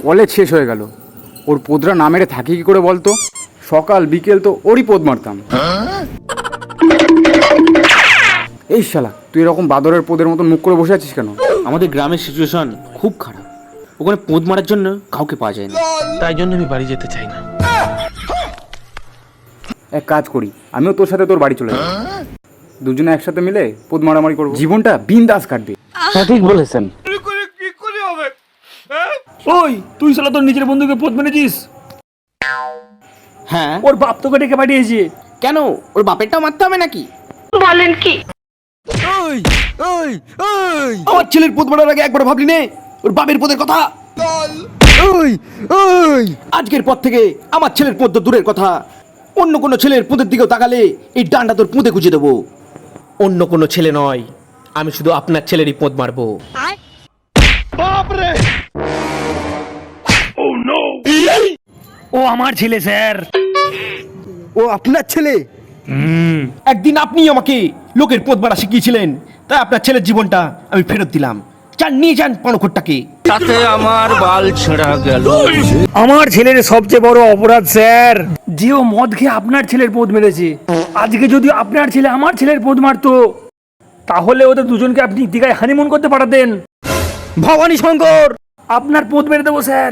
College শেষ হয়ে গেল, ওর পোদরা না মেরে থাকি কি করে বলতো? সকাল বিকেল তো ওরই পোদ মারতাম। এই শালা, তুই এরকম বাদরের পোদের মতন মুখ করে বসে আছিস কেন? আমাদের গ্রামের সিচুয়েশন খুব খারাপ, ওখানে পোদ মারার জন্য কাউকে পাওয়া যায় না, তাই জন্য আমি বাড়ি যেতে চাই না। এক কাজ করি, আমিও তোর সাথে তোর বাড়ি চলে যাবো, দুজনে একসাথে মিলে পোদ মারামারি করবো, জীবনটা বিন্দাস কাটবে। ঠিক বলেছেন। ওই তুই শালা তোর নিজের বন্ধুকে পোদ মেরেছিস? হ্যাঁ। ওর বাপ তোকে ডেকে পাঠিয়েছে। কেন, ওর বাপেরটাও মারতে হবে নাকি? আমার ছেলের পোদ মারার আগে একবার ভাবলি নে ওর বাপের পোদের কথা? আজকের পর থেকে আমার ছেলের পোদ তো দূরের কথা, অন্য কোনো ছেলের পোদের দিকেও তাকালে এই ডান্ডা তোর পুঁতে গুঁজে দেবো। অন্য কোনো ছেলে নয়, আমি শুধু আপনার ছেলেরই পোদ মারবো। ও আমার ছেলে স্যার। ও আপনার ছেলে? একদিন আপনি আমাকে লোকের পোদ মারা শিখিয়েছিলেন, তাই আপনার ছেলের জীবনটা আমি ফেরত দিলাম। যান নিয়ে যান পানখোরটাকে। তাতে আমার বাল ছেঁড়া গেল। আমার ছেলের সবচেয়ে বড় অপরাধ স্যার যে ও মদ খেয়ে আপনার ছেলের পোদ মেরেছে। আজকে যদি আপনার ছেলে আমার ছেলের পোদ মারতো, তাহলে ওদের দুজনকে আপনি দীঘায় হানিমুন করতে পাঠাতেন। ভবানী শঙ্কর, আপনার পোদ মেরে দেবো স্যার।